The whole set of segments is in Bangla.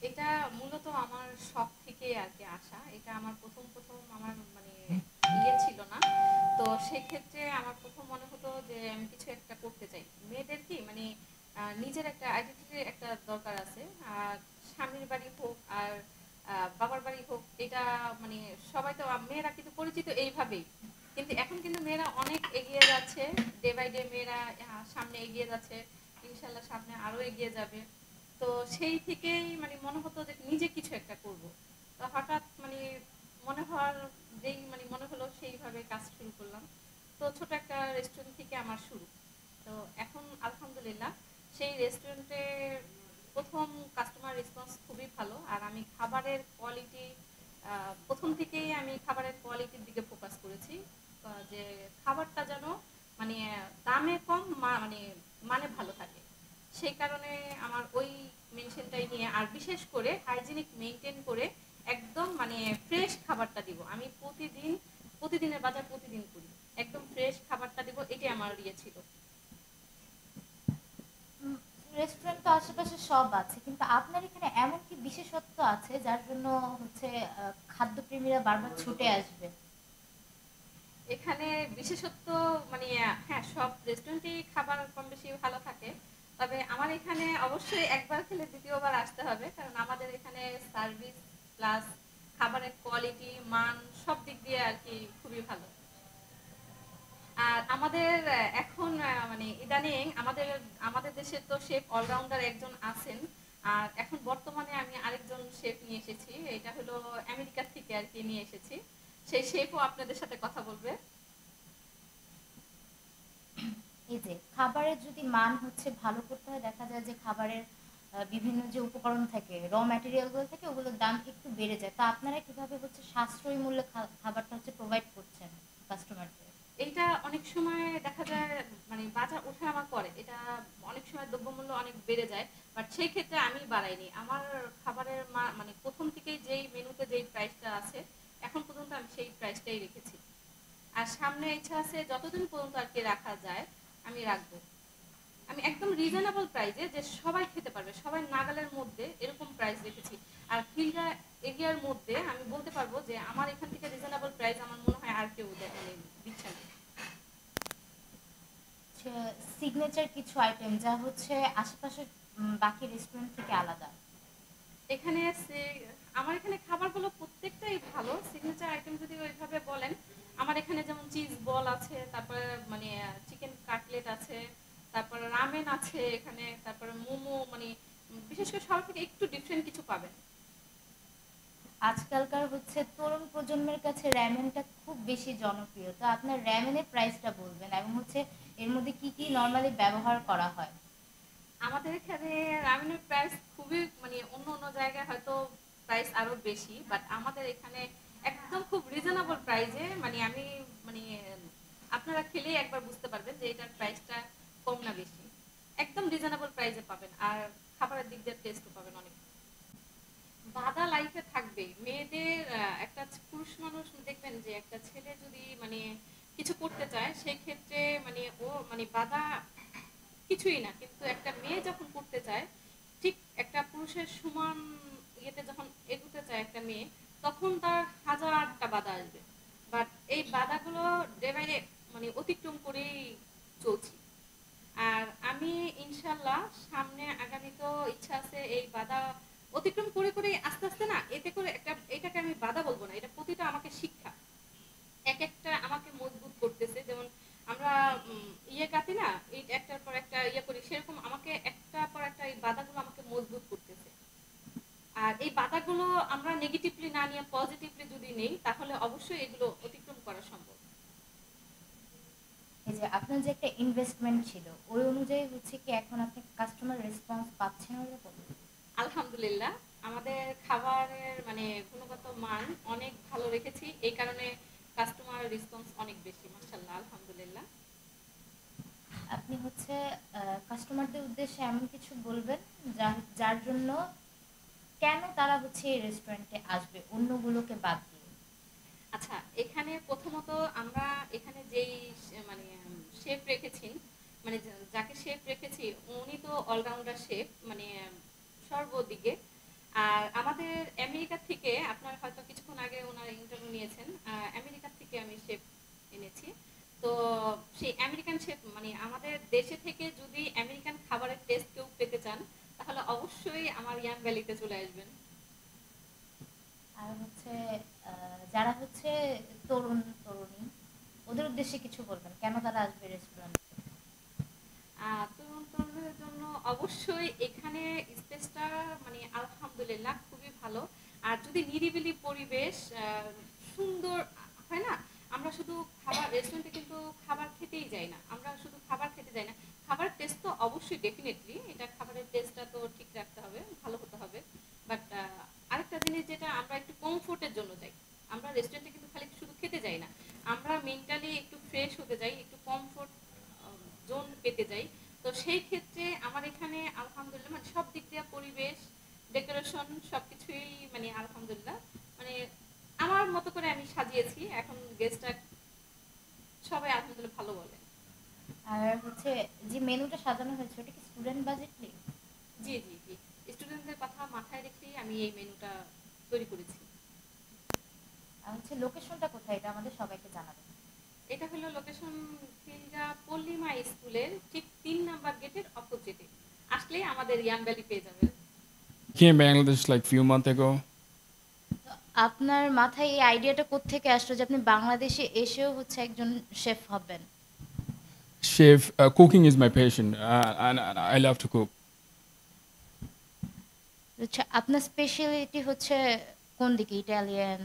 এটা মূলত আমার শখ থেকে আর কি আসা। এটা আমার প্রথম আমার মানে ছিল না। তো সেক্ষেত্রে আমার প্রথম মনে হতো যে আমি কিছু একটা করতে চাই। মেয়েদের কি মানে নিজের একটা আইডেন্টিটির একটা দরকার আছে। আর স্বামীর বাড়ি হোক আর বাবার বাড়ি হোক, এটা মানে সবাই তো মেয়েরা কিন্তু পরিচিত এইভাবেই। কিন্তু এখন কিন্তু মেয়েরা অনেক এগিয়ে যাচ্ছে। ডে বাই ডে মেয়েরা সামনে এগিয়ে যাচ্ছে। ইনশাল্লাহ সামনে আরো এগিয়ে যাবে। তো সেই থেকেই মানে মনে হতো যে নিজে কিছু একটা করব। তো হঠাৎ মানে মনে হওয়ার যেই মানে মনে হলো সেইভাবে কাজ শুরু করলাম। তো ছোট একটা রেস্টুরেন্ট থেকে আমার শুরু। তো এখন আলহামদুলিল্লাহ সেই রেস্টুরেন্টে প্রথম কাস্টমার রেসপন্স খুবই ভালো। আর আমি খাবারের কোয়ালিটি প্রথম থেকেই আমি খাবারের কোয়ালিটির দিকে ফোকাস করেছি। যে খাবারটা যেন মানে দামে কম মানে মানে ভালো থাকে। সেই কারণে আমার ওই মেনশনটাই নিয়ে, আর বিশেষ করে হাইজিনিক মেনটেন করে একদম মানে ফ্রেশ খাবারটা দিব। আমি প্রতিদিনের বাজার প্রতিদিন করি, একদম ফ্রেশ খাবারটা দিব, এটাই আমার ইয়ে ছিল। রেস্টুরেন্ট তো আশেপাশে সব আছে, কিন্তু আপনার এখানে এমন কি বিশেষত্ব আছে যার জন্য হচ্ছে খাদ্যপ্রেমীরা বারবার ছুটে আসবে? এখানে বিশেষত্ব মানে হ্যাঁ, সব রেস্টুরেন্টেই খাবার কম বেশি ভালো থাকে। তবে আমার এখানে অবশ্যই একবার খেলে দ্বিতীয়বার আসতে হবে, কারণ আমাদের এখানে সার্ভিস প্লাস খাবারের কোয়ালিটি মান সব দিক দিয়ে আর কি খুবই ভালো। আর আমাদের এখন মানে ইদানিং আমাদের আমাদের দেশে তো শেফ অলরাউন্ডার একজন আছেন। আর এখন বর্তমানে আমি আরেকজন শেফ নিয়ে এসেছি, এটা হলো আমেরিকা থেকে আর কি নিয়ে এসেছি। সেই শেফও আপনাদের সাথে কথা বলবে। এই যে খাবারের যদি মান হচ্ছে ভালো করতে হয়, দেখা যায় যে খাবারের বিভিন্ন যে উপকরণ থাকে, র ম্যাটেরিয়ালগুলো থাকে, ওগুলোর দাম একটু বেড়ে যায়। তা আপনারা কিভাবে হচ্ছে সাশ্রয়ী মূল্যে খাবারটা হচ্ছে প্রোভাইড করছেন কাস্টমারদের? এইটা অনেক সময় দেখা যায় মানে বাজার ওঠানামা করে, এটা অনেক সময় দ্রব্যমূল্য অনেক বেড়ে যায়। বাট সেই ক্ষেত্রে আমি বাড়াইনি আমার খাবারের মানে প্রথম থেকেই যেই মেনুতে যেই প্রাইসটা আছে এখন পর্যন্ত আমি সেই প্রাইসটাই রেখেছি। আর সামনে ইচ্ছা আছে যতদিন পর্যন্ত আর কি রাখা যায় আমি রাখবো। আমি একদম রিজনেবল প্রাইসে যে সবাই খেতে পারবে, সবাই নাগালের মধ্যে এরকম প্রাইস রেখেছি। আর খিলগা এরিয়ার মধ্যে আমি বলতে পারবো যে আমার এখান থেকে রিজনেবল প্রাইস আমার মনে হয় আর কেউ মানে দিচ্ছে না। সিগনেচার কিছু আইটেম যা হচ্ছে আশেপাশের বাকি রেস্টুরেন্ট থেকে আলাদা? এখানে আমার এখানে খাবারগুলো প্রত্যেকটাই ভালো। সিগনেচার আইটেম যদি ওইভাবে বলেন, আমার এখানে যেমন চিজ বল আছে, তারপরে মানে চিকেন কাটলেট আছে, তারপরে রামেন আছে এখানে, তারপরে মোমো মানে বিশেষ করে সবার থেকে একটু ডিফারেন্ট কিছু পাবেন। আজকালকার হচ্ছে তরুণ প্রজন্মের কাছে র্যামেনটা খুব বেশি জনপ্রিয়। তো আপনার র্যামেনের প্রাইসটা বলবেন, এবং হচ্ছে এর মধ্যে কি কি নর্মালি ব্যবহার করা হয়? আমাদের এখানে রামেনের প্রাইস খুবই মানে অন্য অন্য জায়গায় হয়তো প্রাইস আরো বেশি, বাট আমাদের এখানে একদম খুব রিজনেবল প্রাইসে মানে আমি মানে আপনারা খেলেই একবার বুঝতে পারবেন যে এটার প্রাইসটা কম না বেশি। একদম রিজনেবল প্রাইসে পাবেন, আর খাবারের দিক দিয়ে টেস্টও পাবেন অনেক। বাধা লাইফে থাকবে মেয়েদের। একটা পুরুষ মানুষ দেখবেন যে একটা ছেলে যদি মানে কিছু করতে চায় সেক্ষেত্রে মানে ও মানে বাধা কিছুই না, কিন্তু একটা মেয়ে যখন করতে চায় ঠিক একটা পুরুষের সমান ইয়েতে যখন এগুতে চায় একটা মেয়ে, তখন তার হাজারটা বাধা আসবে। বাট এই বাধাগুলো ডে বাই ডে মানে অতিক্রম করেই চলছি। আর আমি ইনশাল্লাহ সামনে আগামীতেও ইচ্ছা আছে এই বাধা অতিক্রম করে করে আস্তে আস্তে না এতে করে একটা, এটাকে আমি বাধা বলবো না, এটা প্রতিটা আমাকে শিক্ষা এক একটা আমাকে মজবুত করতেছে। যেমন আমরা ইয়ে কাটি না, এই একটার পর একটা ইয়ে করি, সেরকম আমাকে একটা পর একটা এই বাধাগুলো আমাকে মজবুত করতেছে। আর এই বাধাগুলো আমরা নেগেটিভলি না নিয়ে পজিটিভলি যদি নেই তাহলে অবশ্যই এগুলো অতিক্রম করা সম্ভব। এই যে আপনার যে একটা ইনভেস্টমেন্ট ছিল, ওই অনুযায়ী হচ্ছে কি এখন আপনি কাস্টমার রেসপন্স পাচ্ছেন ওরকম? আলহামদুলিল্লাহ আমাদের খাবারের মানে গুণগত মান অনেক ভালো রেখেছি, এই কারণে কাস্টমার রেসপন্স অনেক বেশি মাশাআল্লাহ আলহামদুলিল্লাহ। আপনি হচ্ছে কাস্টমারদের উদ্দেশ্যে এমন কিছু বলবেন যা যার জন্য কেন তারা হচ্ছে এই রেস্টুরেন্টে আসবে অন্যগুলোকে বাদ দিয়ে? আচ্ছা, এখানে প্রথমত আমরা এখানে যেই মানে শেফ রেখেছি, মানে যাকে শেফ রেখেছি উনি তো অলরাউন্ডার শেফ মানে সর্বদিকে। আর আমাদের আমেরিকা থেকে আপনার হয়তো কিছুক্ষণ আগে ওনার ইন্টারভিউ নিয়েছেন, আমেরিকা থেকে আমি শেফ এনেছি। তো সেই আমেরিকান শেফ মানে আমাদের দেশে থেকে যদি আমেরিকান খাবারের টেস্ট কেউ পেতে চান তাহলে অবশ্যই আমার ইয়াং ভ্যালিতে চলে আসবেন। আর হচ্ছে যারা হচ্ছে তরুণ তরুণী, ওদের উদ্দেশ্যে কিছু বলবেন, কেন তারা আসবে রেস্টুরেন্ট? তরুণ তরুণীদের জন্য অবশ্যই এখানে স্পেসটা মানে আলহামদুলিল্লাহ খুবই ভালো। আর যদি নিরিবিলি পরিবেশ, সুন্দর হয় না, আমরা শুধু খাবার রেস্টুরেন্টে কিন্তু খাবার খেতেই যাই না, আমরা শুধু খাবার খেতে যাই না, খাবার টেস্ট তো অবশ্যই ডেফিনেটলি এটা খাবারের টেস্টটা তো ঠিক রাখতে হবে, ভালো হতে হবে। বাট আরেকটা জিনিস যেটা আমরা একটু কমফোর্টের জন্য যাই, আমরা রেস্টুরেন্টে কিন্তু খালি শুধু খেতে যাই না, আমরা মেন্টালি একটু ফ্রেশ হতে যাই, একটু কমফোর্ট জোন পেতে যাই। তো সেই ক্ষেত্রে আমার এখানে আলহামদুলিল্লাহ মানে সব দিক দিয়ে পরিবেশ, ডেকোরেশন সবকিছুই মানে আলহামদুলিল্লাহ মানে আমার মতো করে আমি সাজিয়েছি, এখন গেস্টরা সবাই আলহামদুলিল্লাহ ভালো বলে। আর হচ্ছে যে মেনুটা সাজানো হয়েছে ওটা কি স্টুডেন্ট বাজেটলি? জি জি জি, স্টুডেন্টদের কথা মাথায় রেখেই আমি এই মেনুটা তৈরি করেছি। আর হচ্ছে লোকেশনটা কোথায়, এটা আমাদের সবাইকে জানাবেন। এটা হলো লোকেশন খিলগা পল্লিমা স্কুলের ঠিক 3 নাম্বার গেটের অপোজিটে আসলেই আমাদের ইয়ান ভ্যালি পেয়ে যাবেন। Came Bangladesh like few months ago. তো আপনার মাথায় এই আইডিয়াটা কোত্থেকে আসলো যে আপনি বাংলাদেশে এসেও হচ্ছে একজন শেফ হবেন? Chef, cooking is my passion, and I love to cook. হচ্ছে আপনার স্পেশালিটি হচ্ছে কোন দিকে? ইটালিয়ান,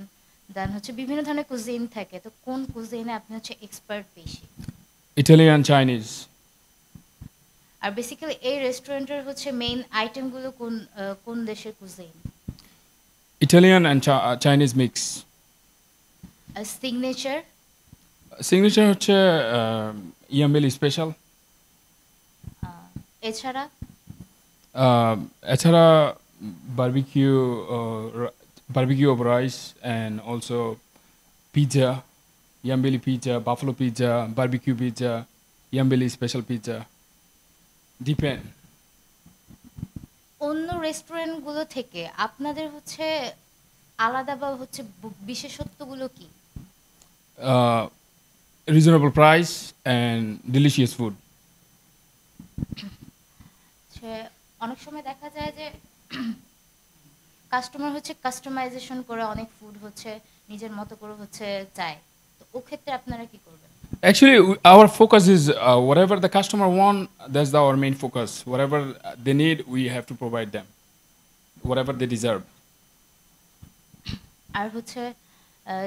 দেন হচ্ছে বিভিন্ন ধরনের কুজিন থাকে, তো কোন কুজিনে আপনি হচ্ছে এক্সপার্ট বেশি? Italian, Chinese. আর বেসিক্যালি এই রেস্টুরেন্টের হচ্ছে মেইন আইটেমগুলো কোন কোন দেশের cuisine? Italian and Chinese mix. আর সিগনেচার? Signature হচ্ছে ইয়াম্বেলি স্পেশাল। এছাড়া? এছাড়া barbecue barbecue of rice and also pizza, yambeli pizza, buffalo pizza, barbecue pizza, yambeli special pizza. Depend. অন্য রেস্টুরেন্টগুলো থেকে আপনাদের হচ্ছে আলাদা বা হচ্ছে বিশেষত্বগুলো কি? Reasonable price and delicious food. হচ্ছে অনেক সময় দেখা যায় যে কাস্টমার হচ্ছে কাস্টমাইজেশন করে অনেক ফুড হচ্ছে নিজের মতো করে হচ্ছে চায়, তো ও ক্ষেত্রে আপনারা কি করবেন? Actually, our focus is whatever the customer want. That's our main focus. Whatever they need, we have to provide them. Whatever they deserve. আর হচ্ছে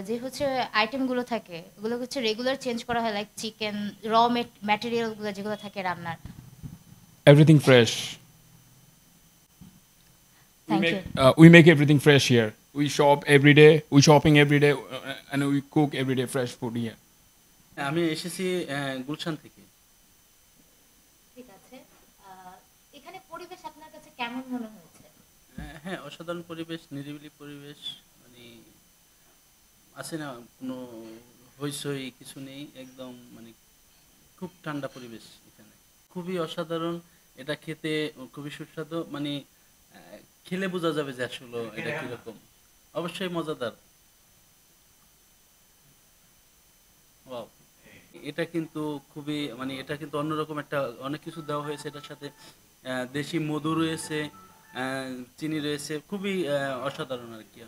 যে হচ্ছে আইটেমগুলো থাকে ওগুলো হচ্ছে রেগুলার চেঞ্জ করা হয়, লাইক চিকেন র ম্যাটেরিয়ালগুলো যেগুলো থাকে রান্নার? Everything fresh. Thank you. We make everything fresh here. We shop every day. We shopping every day, and we cook every day fresh food here. আমি এসেছি গুলশান থেকে। ঠিক আছে, এখানে পরিবেশ আপনার কাছে কেমন মনে হয়েছে? হ্যাঁ, অসাধারণ পরিবেশ, নিরিবিলি পরিবেশ, মানে আছে না কোনো হইচই কিছু নেই, একদম মানে খুব ঠান্ডা পরিবেশ এখানে, খুবই অসাধারণ। এটা খেতে খুবই সুস্বাদু, মানে খেলে বোঝা যাবে যে আসলে এটা কিরকম, অবশ্যই মজাদার। ওয়াও, এটা কিন্তু খুবই মানে এটা কিন্তু অন্যরকম একটা অনেক কিছু দেওয়া হয়েছে এটার সাথে, দেশি মধু রয়েছে, চিনি রয়েছে, খুবই অসাধারণ আর কি।